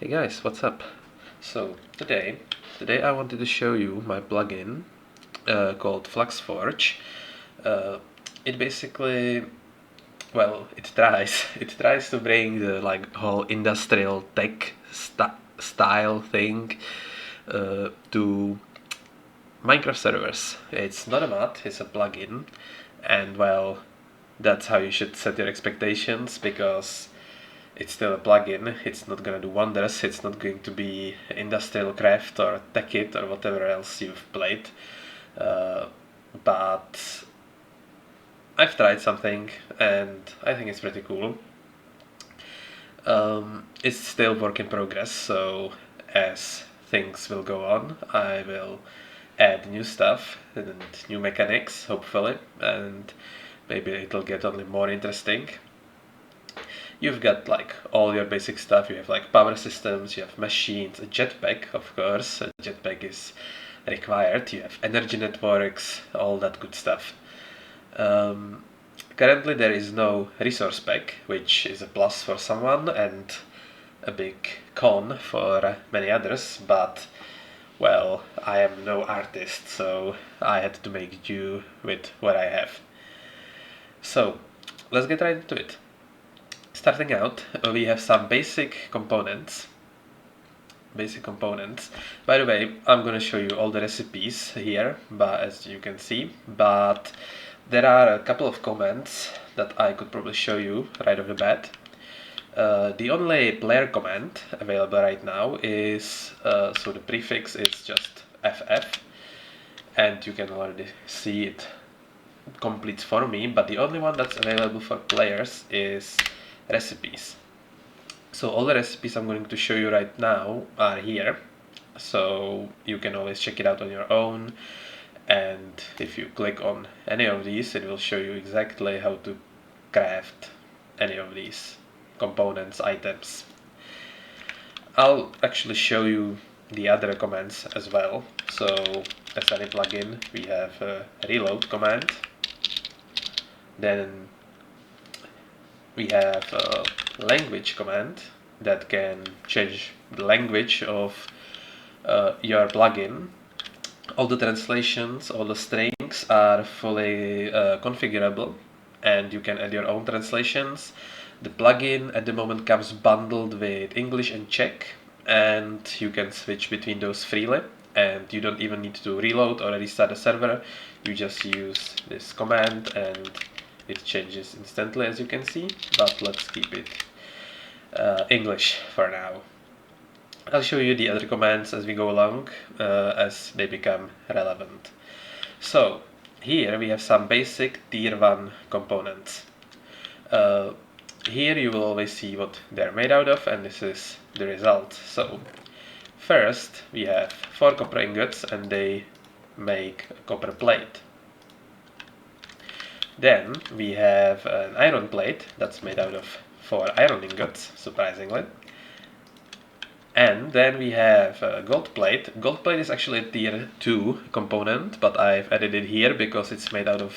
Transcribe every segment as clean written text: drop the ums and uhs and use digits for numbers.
Hey guys, what's up? So today I wanted to show you my plugin called FluxForge. Uh, it basically, well, it tries it tries to bring the whole industrial tech style thing to Minecraft servers. It's not a mod, it's a plugin, and well, that's how you should set your expectations because it's still a plugin. It's not gonna do wonders. It's not going to be Industrial Craft or Techit or whatever else you've played. But I've tried something and I think it's pretty cool. It's still work in progress, so as things will go on, I will add new stuff and new mechanics, hopefully, and maybe it'll get only more interesting. You've got like all your basic stuff. You have like power systems, you have machines, a jetpack, of course. A jetpack is required. You have energy networks, all that good stuff. Um, Currently, there is no resource pack, which is a plus for someone and a big con for many others. But well, I am no artist, so I had to make do with what I have. So let's get right into it. Starting out, we have some basic components. By the way, I'm gonna show you all the recipes here, but as you can see, but there are a couple of commands that I could probably show you right off the bat. The only player command available right now is, so the prefix is just FF, and you can already see it completes for me, but the only one that's available for players is recipes. So all the recipes I'm going to show you right now are here, so you can always check it out on your own, and if you click on any of these it will show you exactly how to craft any of these components, items. I'll actually show you the other commands as well. So as any plugin we have a reload command, then we have a language command that can change the language of your plugin. All the translations, all the strings are fully configurable, and you can add your own translations. The plugin at the moment comes bundled with English and Czech, and you can switch between those freely, and you don't even need to reload or restart the server. You just use this command and it changes instantly, as you can see, but let's keep it English for now. I'll show you the other commands as we go along, as they become relevant. So here we have some basic tier 1 components. Here you will always see what they're made out of, and this is the result. So first we have 4 copper ingots and they make a copper plate. Then we have an iron plate that's made out of 4 iron ingots, surprisingly. And then we have a gold plate. Gold plate is actually a tier 2 component, but I've added it here because it's made out of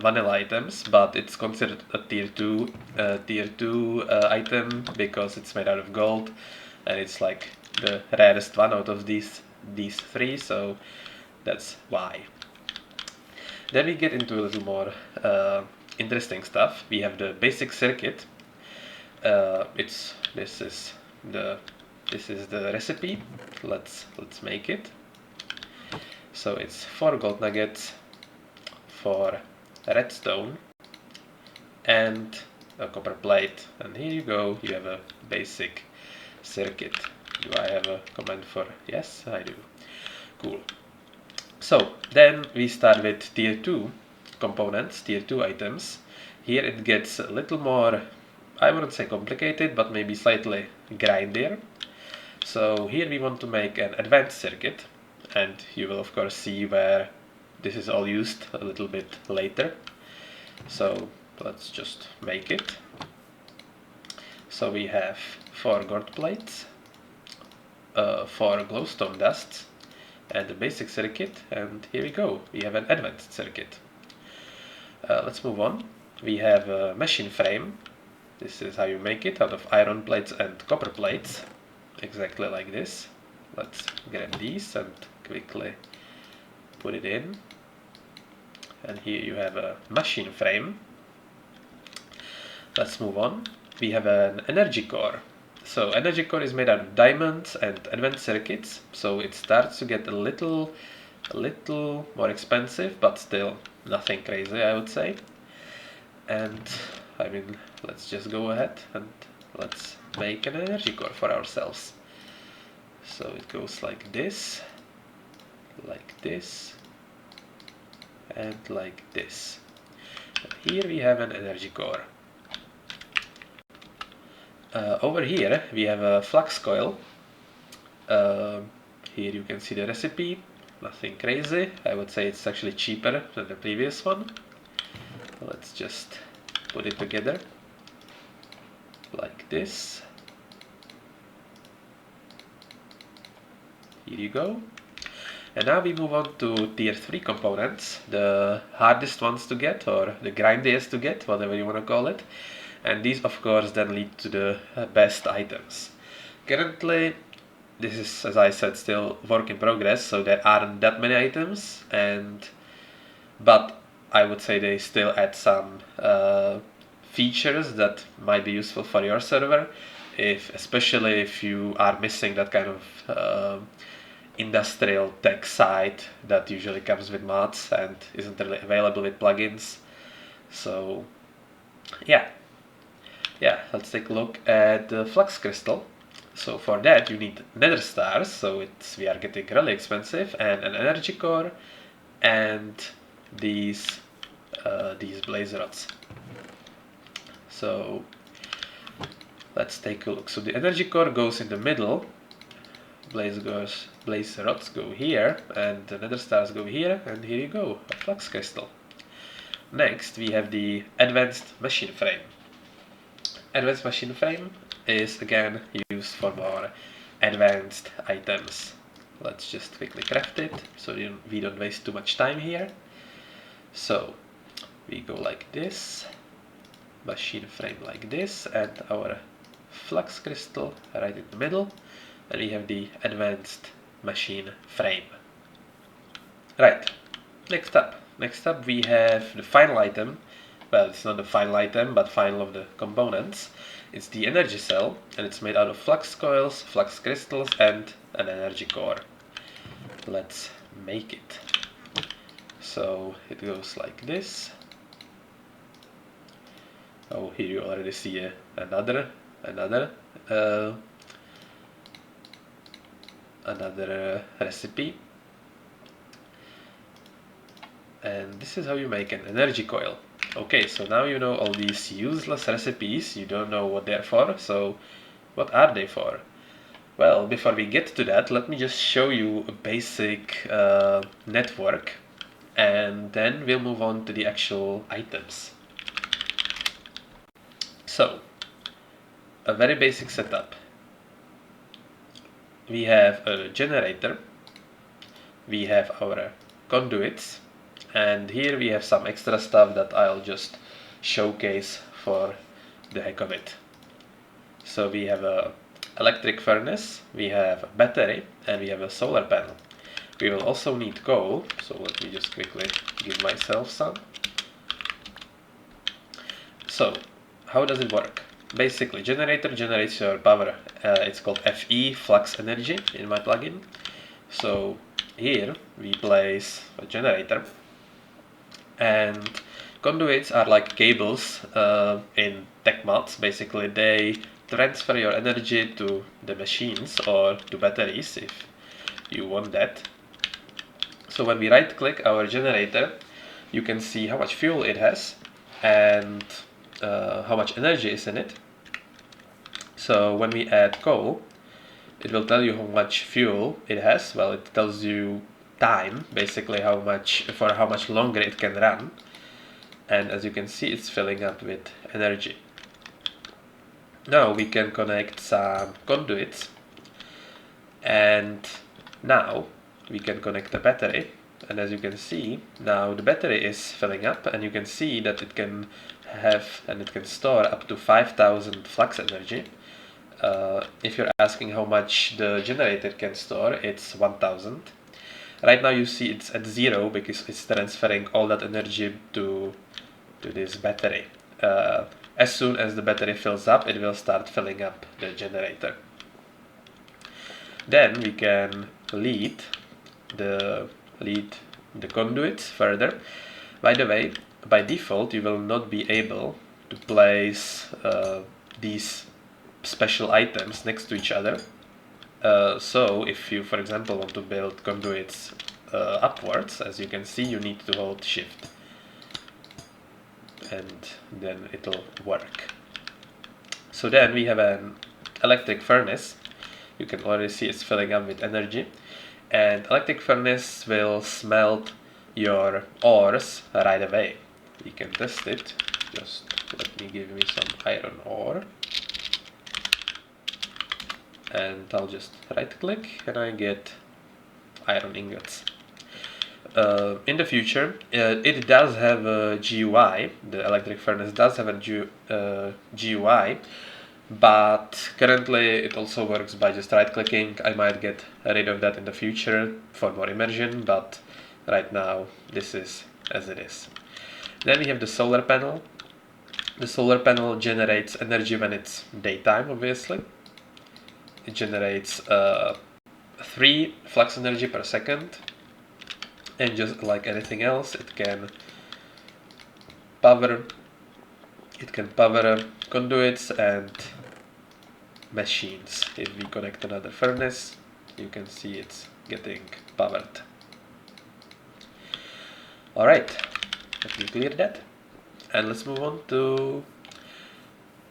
vanilla items, but it's considered a tier 2 item because it's made out of gold, and it's like the rarest one out of these 3, so that's why. Then we get into a little more interesting stuff. We have the basic circuit. This is the recipe. Let's make it. So it's 4 gold nuggets, 4 redstone, and a copper plate. And here you go. You have a basic circuit. Do I have a command for? Yes, I do. Cool. So then we start with tier 2 components, tier 2 items. Here it gets a little more, I wouldn't say complicated, but maybe slightly grindier. So here we want to make an advanced circuit, and you will of course see where this is all used a little bit later. So let's just make it. So we have 4 gold plates, 4 glowstone dusts, and the basic circuit, and here we go, we have an advanced circuit. Let's move on. We have a machine frame. This is how you make it, out of iron plates and copper plates. exactly like this. Let's grab these and quickly put it in. And here you have a machine frame. Let's move on. We have an energy core. So energy core is made out of diamonds and advanced circuits, so it starts to get a little more expensive, but still nothing crazy, I would say. And I mean, let's just go ahead and let's make an energy core for ourselves. So it goes like this, and like this. And here we have an energy core. Over here we have a flux coil. Here you can see the recipe, nothing crazy. I would say it's actually cheaper than the previous one. Let's just put it together like this. Here you go. And now we move on to tier 3 components, the hardest ones to get, or the grindiest to get, whatever you want to call it. And these of course then lead to the best items. Currently, this is, as I said, still work in progress, so there aren't that many items, but I would say they still add some features that might be useful for your server, especially if you are missing that kind of industrial tech side that usually comes with mods and isn't really available with plugins. So yeah, let's take a look at the flux crystal. So for that you need nether stars, so we are getting really expensive, and an energy core, and these blaze rods. So let's take a look. So the energy core goes in the middle, blaze rods go here, and the nether stars go here, and here you go, a flux crystal. Next we have the advanced machine frame. Advanced machine frame is again used for more advanced items. Let's just quickly craft it so we don't waste too much time here. So we go like this, machine frame like this, and our flux crystal right in the middle, and we have the advanced machine frame. Right, next up we have the final item. Well, it's not the final item, but final of the components. It's the energy cell, and it's made out of flux coils, flux crystals, and an energy core. Let's make it. So it goes like this. Oh, here you already see another recipe. And this is how you make an energy coil. Okay, so now you know all these useless recipes, you don't know what they're for, so what are they for? Well, before we get to that, let me just show you a basic network, and then we'll move on to the actual items. So, a very basic setup. We have a generator, we have our conduits, and here we have some extra stuff that I'll just showcase for the heck of it. So we have a electric furnace, we have a battery, and we have a solar panel. We will also need coal, so let me just quickly give myself some. So, how does it work? Basically, generator generates your power. It's called FE, flux energy, in my plugin. So here we place a generator, and conduits are like cables in tech mods. Basically, they transfer your energy to the machines or to batteries if you want that. So when we right click our generator, you can see how much fuel it has and how much energy is in it. So when we add coal, it will tell you how much fuel it has. Well, it tells you time, basically how much longer it can run. And as you can see, it's filling up with energy. Now we can connect some conduits, and now we can connect the battery, and as you can see, now the battery is filling up, and you can see that it can have and it can store up to 5000 flux energy. If you're asking how much the generator can store, it's 1000. Right now you see it's at 0 because it's transferring all that energy to this battery. As soon as the battery fills up, it will start filling up the generator. Then we can lead the conduits further. By the way, by default you will not be able to place these special items next to each other. So if you, for example, want to build conduits upwards, as you can see, you need to hold shift and then it'll work. So then we have an electric furnace. You can already see it's filling up with energy, and electric furnace will smelt your ores right away. We can test it. Just let me give me some iron ore, and I'll just right click and I get iron ingots. In the future, it does have a GUI. The electric furnace does have a GUI, but currently it also works by just right clicking. I might get rid of that in the future for more immersion, but right now this is as it is. Then we have the solar panel. The solar panel generates energy when it's daytime, obviously. It generates 3 flux energy per second, and just like anything else, it can power conduits and machines. If we connect another furnace, you can see it's getting powered. Alright, let me clear that, and let's move on to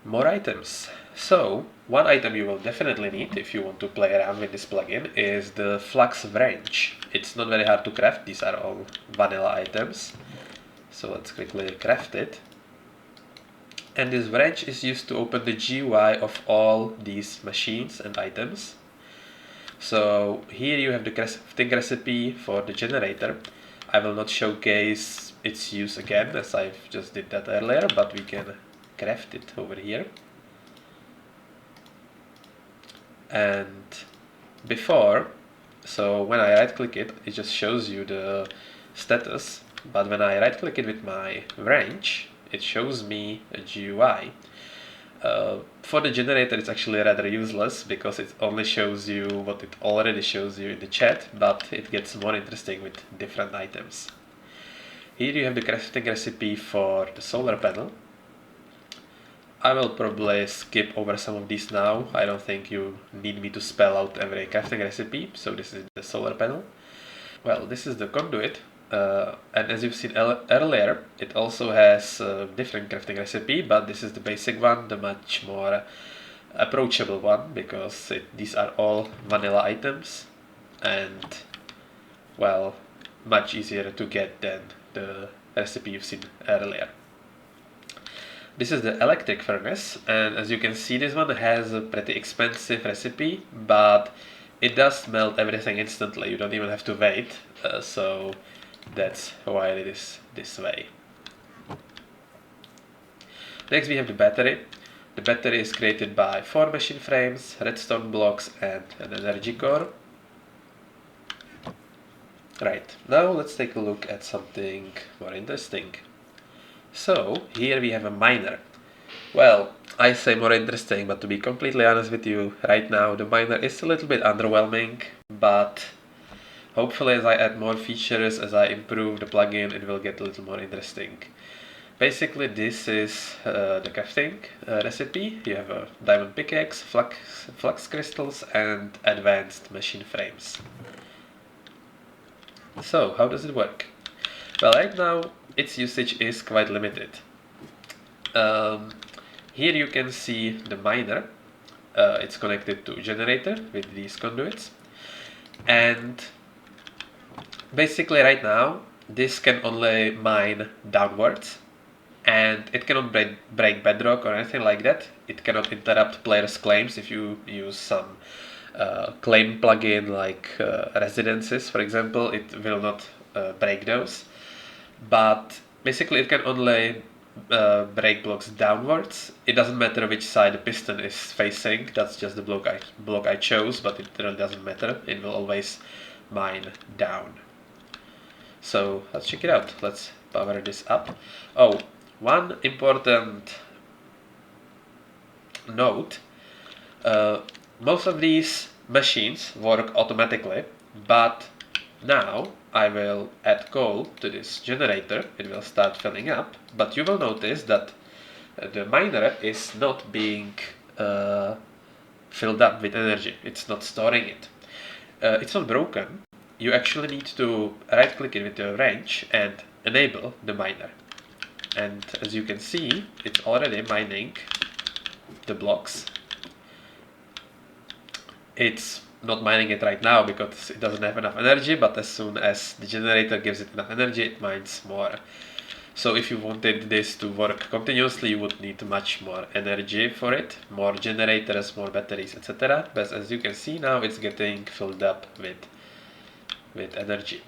more items. So, one item you will definitely need if you want to play around with this plugin is the FluxForge. It's not very hard to craft, these are all vanilla items. So let's quickly craft it. And this wrench is used to open the GUI of all these machines and items. So here you have the crafting recipe for the generator. I will not showcase its use again, as I just did that earlier, but we can craft it over here. And before, so when I right click it, it just shows you the status, but when I right click it with my wrench, it shows me a GUI. For the generator it's actually rather useless because it only shows you what it already shows you in the chat, but it gets more interesting with different items. Here you have the crafting recipe for the solar panel. I will probably skip over some of these now. I don't think you need me to spell out every crafting recipe. So this is the solar panel. Well, this is the conduit. And as you've seen earlier, it also has a different crafting recipe, but this is the basic one, the much more approachable one, because these are all vanilla items and, well, much easier to get than the recipe you've seen earlier. This is the electric furnace, and as you can see, this one has a pretty expensive recipe, but it does melt everything instantly. You don't even have to wait, so that's why it is this way. Next we have the battery. The battery is created by 4 machine frames, redstone blocks and an energy core. Right, now let's take a look at something more interesting. So, here we have a miner. Well, I say more interesting, but to be completely honest with you, right now the miner is a little bit underwhelming, but hopefully as I add more features, as I improve the plugin, it will get a little more interesting. Basically this is the crafting recipe. You have a diamond pickaxe, flux crystals and advanced machine frames. So, how does it work? Well, right now its usage is quite limited. Here you can see the miner. It's connected to a generator with these conduits, and basically right now this can only mine downwards, and it cannot break bedrock or anything like that. It cannot interrupt players' claims if you use some claim plugin like residences, for example. It will not break those, but basically it can only brake blocks downwards. It doesn't matter which side the piston is facing, that's just the block I chose, but it really doesn't matter. It will always mine down. So let's check it out. Let's power this up. Oh, one important note. Most of these machines work automatically, but now I will add coal to this generator. It will start filling up, but you will notice that the miner is not being filled up with energy. It's not storing it. It's not broken. You actually need to right click it with your wrench and enable the miner. And as you can see, it's already mining the blocks. It's not mining it right now because it doesn't have enough energy, but as soon as the generator gives it enough energy, it mines more. So if you wanted this to work continuously, you would need much more energy for it, more generators, more batteries, etc. But as you can see now, it's getting filled up with energy.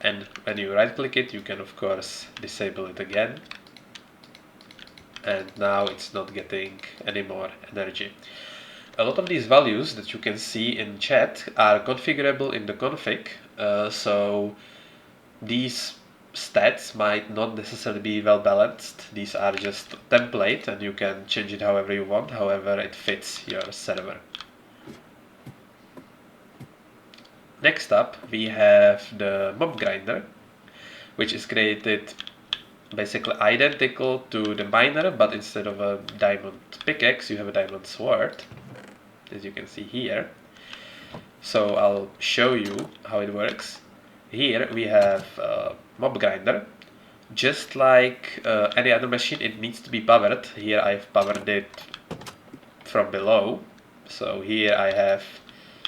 And when you right click it, you can of course disable it again. And now it's not getting any more energy. A lot of these values that you can see in chat are configurable in the config, so these stats might not necessarily be well balanced. These are just template and you can change it however you want, however it fits your server. Next up we have the mob grinder, which is created basically identical to the miner, but instead of a diamond pickaxe you have a diamond sword, as you can see here. So I'll show you how it works. Here we have mob grinder. Just like any other machine, it needs to be powered. Here I've powered it from below. So here I have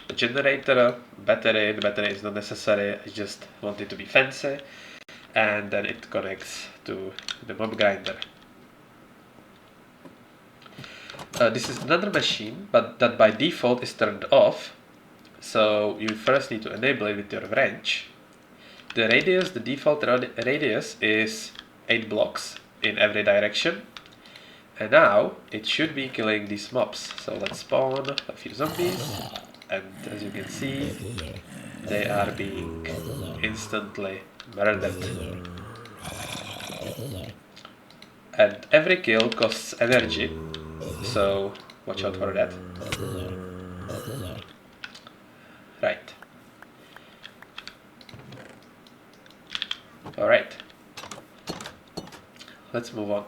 a generator, battery. The battery is not necessary, I just want it to be fancy. And then it connects to the mob grinder. This is another machine, but that by default is turned off. So you first need to enable it with your wrench. The radius, the default radius is 8 blocks in every direction. And now it should be killing these mobs. So let's spawn a few zombies. And as you can see, they are being instantly murdered. And every kill costs energy, so watch out for that. Right. Alright. Let's move on.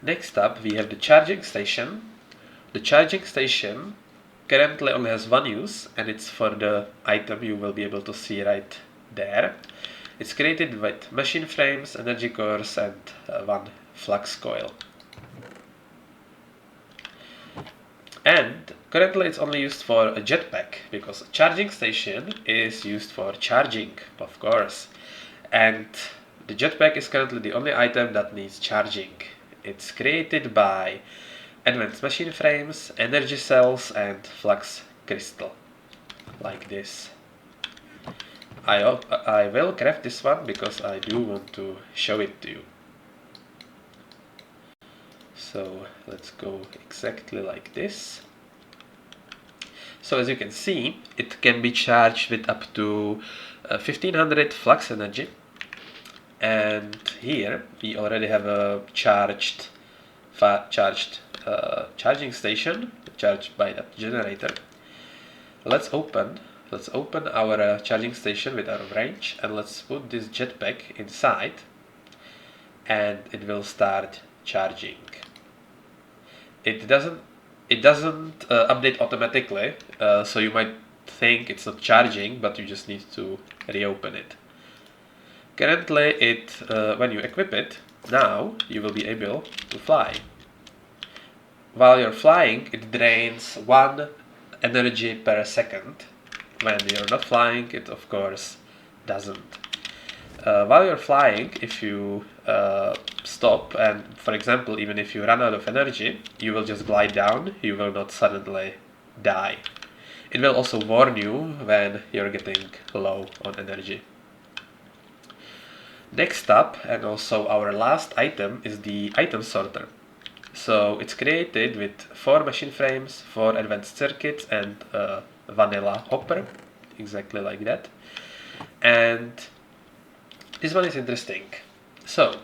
Next up we have the charging station. The charging station currently only has one use, and it's for the item you will be able to see right there. It's created with machine frames, energy cores, and one flux coil. And currently it's only used for a jetpack, because a charging station is used for charging, of course. And the jetpack is currently the only item that needs charging. It's created by advanced machine frames, energy cells, and flux crystal, like this. I will craft this one because I do want to show it to you. So let's go exactly like this. So as you can see, it can be charged with up to 1500 flux energy. And here we already have a charging station charged by that generator. Let's open our charging station with our wrench, and let's put this jetpack inside, and it will start charging. It doesn't update automatically, so you might think it's not charging, but you just need to reopen it. Currently, when you equip it, now you will be able to fly. While you're flying, it drains 1 energy per second. When you're not flying, it of course doesn't. While you're flying, if you stop, and for example, even if you run out of energy, you will just glide down, you will not suddenly die. It will also warn you when you're getting low on energy. Next up, and also our last item, is the item sorter. So it's created with 4 machine frames, 4 advanced circuits, and a vanilla hopper, exactly like that. And this one is interesting. So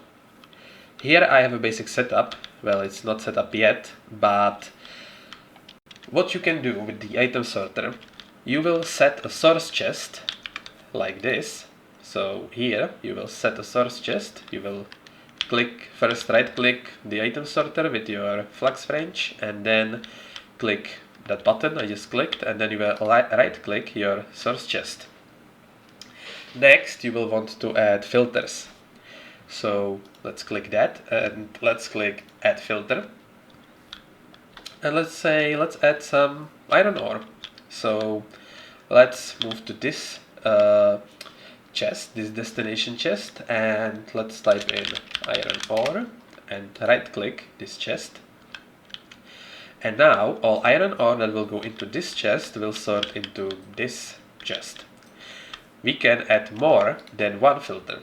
here I have a basic setup. Well, it's not set up yet, but what you can do with the item sorter, you will set a source chest like this. So here you will set a source chest. You will first right click the item sorter with your FluxForge, and then click that button I just clicked, and then you will right click your source chest. Next you will want to add filters. So let's click that, and let's click add filter. And let's add some iron ore. So let's move to this chest, this destination chest, and let's type in iron ore and right click this chest. And now all iron ore that will go into this chest will sort into this chest. We can add more than one filter.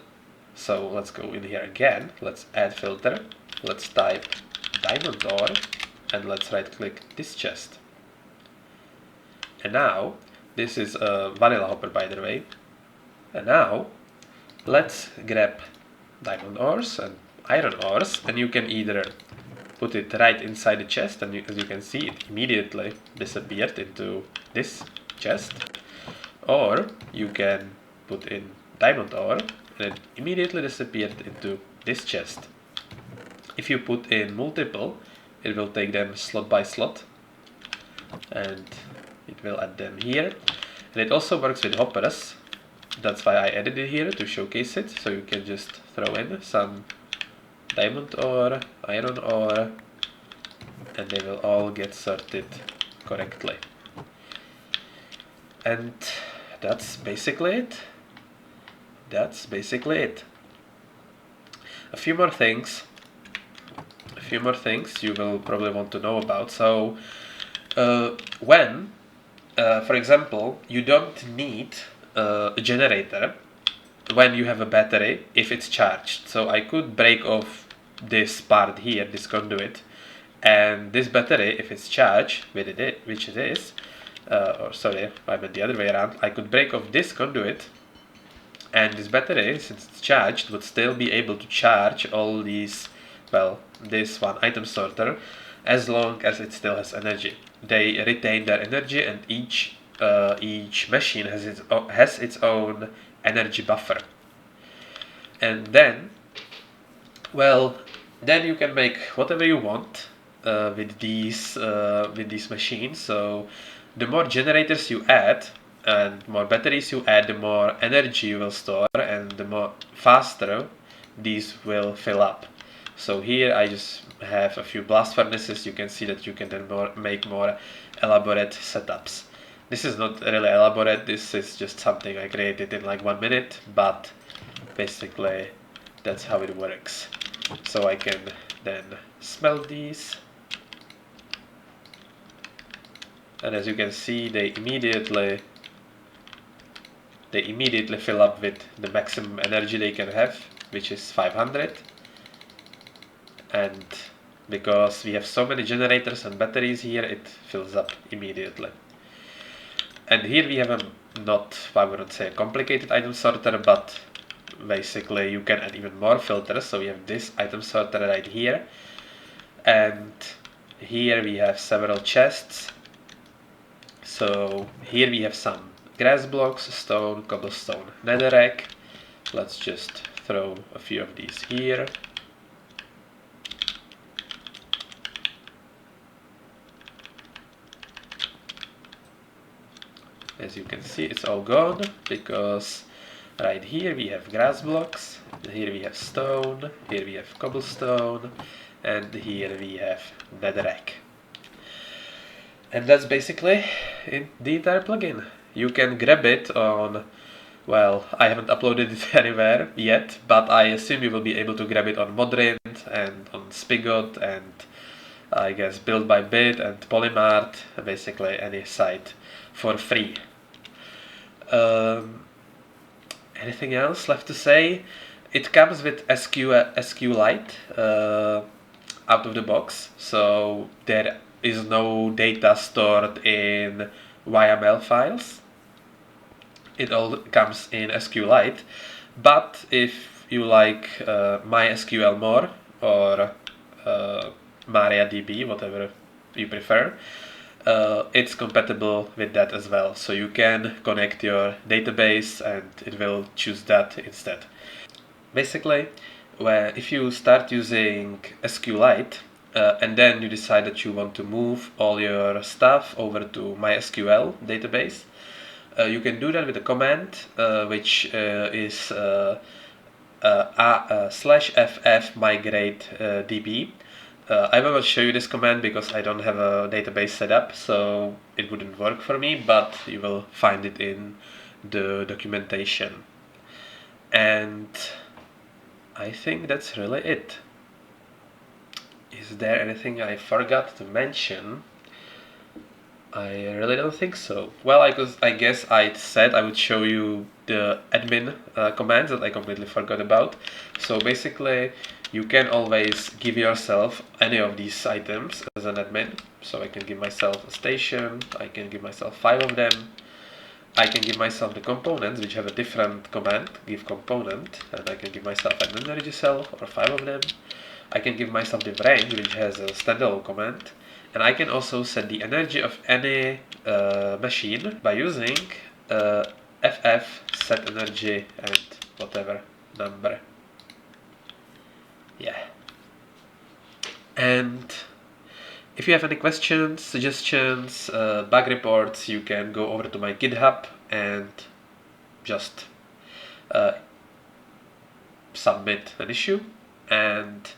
So let's go in here again, let's add filter, let's type diamond ore, and let's right click this chest. And now, this is a vanilla hopper by the way, and now let's grab diamond ores and iron ores, and you can either put it right inside the chest, and as you can see it immediately disappeared into this chest, or you can put in diamond ore and it immediately disappeared into this chest. If you put in multiple, it will take them slot by slot and it will add them here. And it also works with hoppers. That's why I added it here to showcase it. So you can just throw in some diamond ore, iron ore, and they will all get sorted correctly. And that's basically it. A few more things you will probably want to know about. So when for example you don't need a generator when you have a battery if it's charged. So I could break off this part here, this conduit, and this battery, if it's charged, which it is, or sorry, I meant the other way around, I could break off this conduit, and this battery, since it's charged, would still be able to charge all these, well, this one item sorter, as long as it still has energy. They retain their energy, and each machine has its own energy buffer. And then, well, then you can make whatever you want with these machines. So the more generators you add and more batteries you add, the more energy you will store, and the more faster these will fill up. So here I just have a few blast furnaces. You can see that you can then make more elaborate setups. This is not really elaborate, this is just something I created in like 1 minute, but basically that's how it works. So I can then smelt these, and as you can see they immediately fill up with the maximum energy they can have, which is 500. And because we have so many generators and batteries here, it fills up immediately. And here we have a not, I wouldn't say a complicated item sorter, but basically you can add even more filters. So we have this item sorter right here, and here we have several chests. So here we have some grass blocks, stone, cobblestone, netherrack. Let's just throw a few of these here. As you can see, it's all gone, because right here we have grass blocks, here we have stone, here we have cobblestone, and here we have netherrack. And that's basically the entire plugin. You can grab it on, well, I haven't uploaded it anywhere yet, but I assume you will be able to grab it on Modrind and on Spigot and I guess Build by Bit and Polymart, basically any site for free. Anything else left to say? it comes with SQLite out of the box, so there is no data stored in YML files. It all comes in SQLite, but if you like MySQL more or MariaDB, whatever you prefer, it's compatible with that as well. So you can connect your database and it will choose that instead. Basically, if you start using SQLite and then you decide that you want to move all your stuff over to MySQL database, you can do that with a command which is /ff migrate db. I will not show you this command because I don't have a database set up, so it wouldn't work for me, but you will find it in the documentation. And I think that's really it. Is there anything I forgot to mention? I really don't think so. Well, I guess I said I would show you the admin commands that I completely forgot about. So basically, you can always give yourself any of these items as an admin. So I can give myself a station, I can give myself 5 of them. I can give myself the components, which have a different command, give component, and I can give myself an energy cell, or 5 of them. I can give myself the range, which has a standalone command. And I can also set the energy of any machine by using ff set energy and whatever number. Yeah. And if you have any questions, suggestions, bug reports, you can go over to my GitHub and just submit an issue. And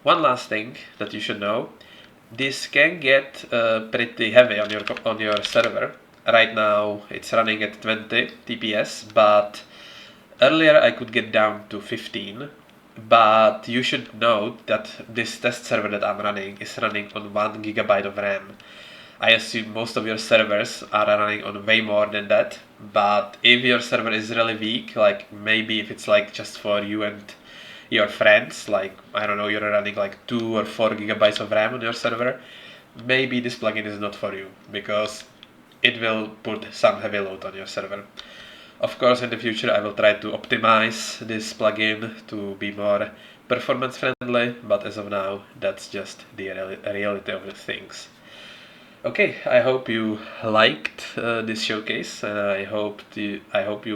one last thing that you should know, this can get pretty heavy on your server. Right now it's running at 20 TPS, but earlier I could get down to 15. But you should note that this test server that I'm running is running on 1 GB of RAM. I assume most of your servers are running on way more than that, but if your server is really weak, like maybe if it's like just for you and your friends, like I don't know, you're running like 2 or 4 gigabytes of RAM on your server, maybe this plugin is not for you, because it will put some heavy load on your server. Of course, in the future I will try to optimize this plugin to be more performance friendly, but as of now, that's just the reality of the things. Okay, I hope you liked this showcase, and I hope you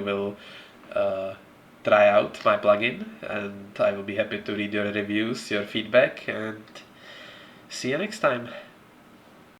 will try out my plugin, and I will be happy to read your reviews, your feedback, and see you next time.